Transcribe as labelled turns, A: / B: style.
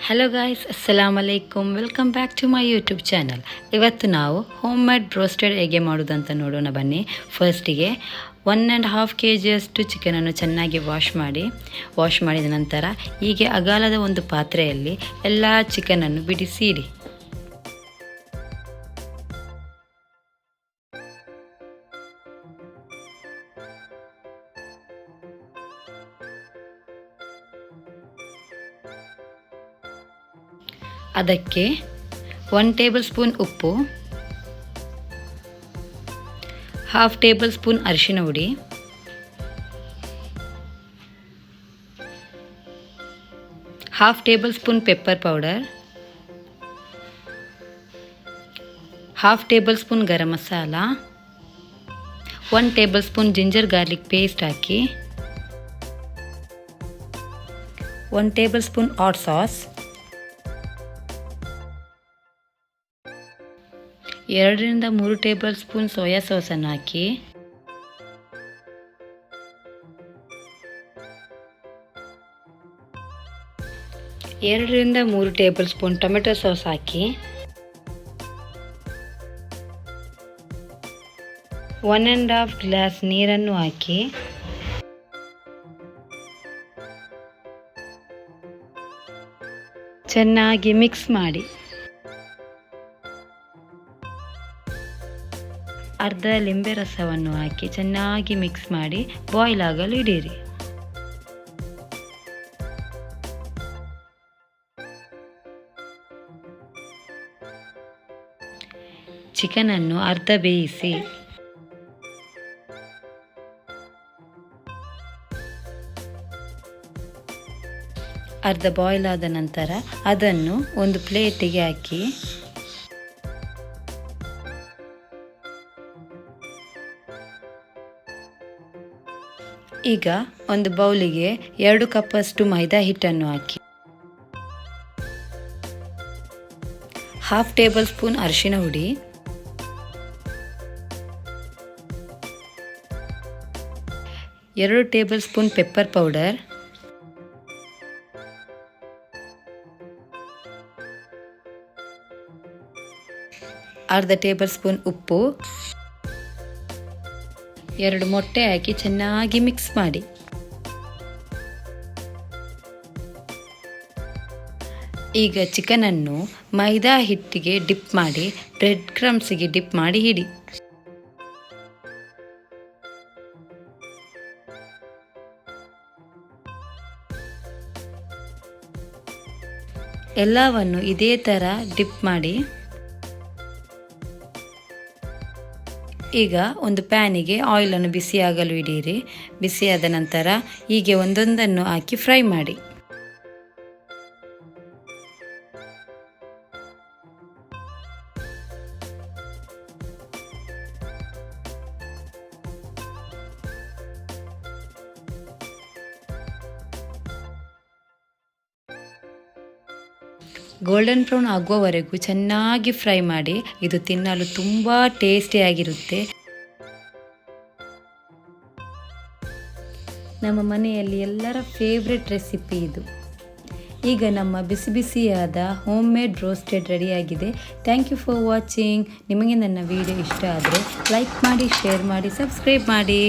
A: Hello guys, ಅಸ್ಸಲಾಮ್ ಅಲೈಕುಮ್. Welcome back to my YouTube channel. ಇವತ್ತು ನಾವು ಹೋಮ್ ಮೇಡ್ ಬ್ರೋಸ್ಟೆಡ್ ಹೇಗೆ ಮಾಡೋದಂತ ನೋಡೋಣ ಬನ್ನಿ. ಫಸ್ಟಿಗೆ 1.5 kg ಚಿಕನನ್ನು ಚೆನ್ನಾಗಿ ವಾಶ್ ಮಾಡಿದ ನಂತರ ಹೀಗೆ ಅಗಾಲದ ಒಂದು ಪಾತ್ರೆಯಲ್ಲಿ ಎಲ್ಲ ಚಿಕನನ್ನು ಬಿಡಿಸಿ ಇಡಿ. ಅದಕ್ಕೆ 1 ಟೇಬಲ್ ಸ್ಪೂನ್ ಉಪ್ಪು, 1/2 ಟೇಬಲ್ ಸ್ಪೂನ್ ಅರಿಶಿನ ಹುಡಿ, 1/2 tablespoon pepper powder, 1/2 tablespoon garam masala, 1 tablespoon ginger garlic paste ಹಾಕಿ, 1 tablespoon hot sauce, 2 3 tablespoon soya ಸಾಸನ್ನು ಹಾಕಿ, 2 3 ಟೇಬಲ್ ಸ್ಪೂನ್ ಟೊಮೆಟೊ ಸಾಸ್ ಹಾಕಿ, 1.5 ಗ್ಲಾಸ್ ನೀರನ್ನು ಹಾಕಿ, ಚೆನ್ನಾಗಿ ಮಿಕ್ಸ್ ಮಾಡಿ. ಅರ್ಧ ಲಿಂಬೆ ರಸವನ್ನು ಹಾಕಿ ಚೆನ್ನಾಗಿ ಮಿಕ್ಸ್ ಮಾಡಿ ಬಾಯ್ಲ್ ಆಗಲು ಇಡಿರಿ. ಚಿಕನನ್ನು ಅರ್ಧ ಬೇಯಿಸಿ. ಅರ್ಧ ಬಾಯ್ಲ್ ಆದ ನಂತರ ಅದನ್ನು ಒಂದು ಪ್ಲೇಟಿಗೆ ಹಾಕಿ ಈಗ ಒಂದು ಬೌಲಿಗೆ 2 ಕಪ್ಪಷ್ಟು ಮೈದಾ ಹಿಟ್ಟನ್ನು ಹಾಕಿ, 1/2 ಟೇಬಲ್ ಸ್ಪೂನ್ ಅರಿಶಿನ ಹುಡಿ, 2 table spoon pepper powder, 1/2 table spoon ಉಪ್ಪು, 2 ಮೊಟ್ಟೆ ಹಾಕಿ ಚೆನ್ನಾಗಿ ಮಿಕ್ಸ್ ಮಾಡಿ. ಈಗ ಚಿಕನನ್ನು ಮೈದಾ ಹಿಟ್ಟಿಗೆ ಡಿಪ್ ಮಾಡಿ ಬ್ರೆಡ್ ಕ್ರಮ್ಸಿಗೆ ಡಿಪ್ ಮಾಡಿ ಇಡಿ. ಎಲ್ಲವನ್ನು ಇದೇ ಥರ ಡಿಪ್ ಮಾಡಿ. ಈಗ ಒಂದು ಪ್ಯಾನಿಗೆ ಆಯಿಲನ್ನು ಬಿಸಿಯಾಗಲು ಇಡಿರಿ. ಬಿಸಿಯಾದ ನಂತರ ಹೀಗೆ ಒಂದೊಂದನ್ನು ಹಾಕಿ ಫ್ರೈ ಮಾಡಿ. ಗೋಲ್ಡನ್ ಬ್ರೌನ್ ಆಗುವವರೆಗೂ ಚೆನ್ನಾಗಿ ಫ್ರೈ ಮಾಡಿ. ಇದು ತಿನ್ನಲು ತುಂಬ ಟೇಸ್ಟಿಯಾಗಿರುತ್ತೆ. ನಮ್ಮ ಮನೆಯಲ್ಲಿ ಎಲ್ಲರ ಫೇವ್ರೆಟ್ ರೆಸಿಪಿ ಇದು. ಈಗ ನಮ್ಮ ಬಿಸಿ ಬಿಸಿಯಾದ ಹೋಮ್ ಮೇಡ್ ರೋಸ್ಟೆಡ್ ರೆಡಿಯಾಗಿದೆ. Thank you for watching. ನಿಮಗೆ ನನ್ನ ವಿಡಿಯೋ ಇಷ್ಟ ಆದರೆ ಲೈಕ್ ಮಾಡಿ, ಶೇರ್ ಮಾಡಿ, ಸಬ್ಸ್ಕ್ರೈಬ್ ಮಾಡಿ.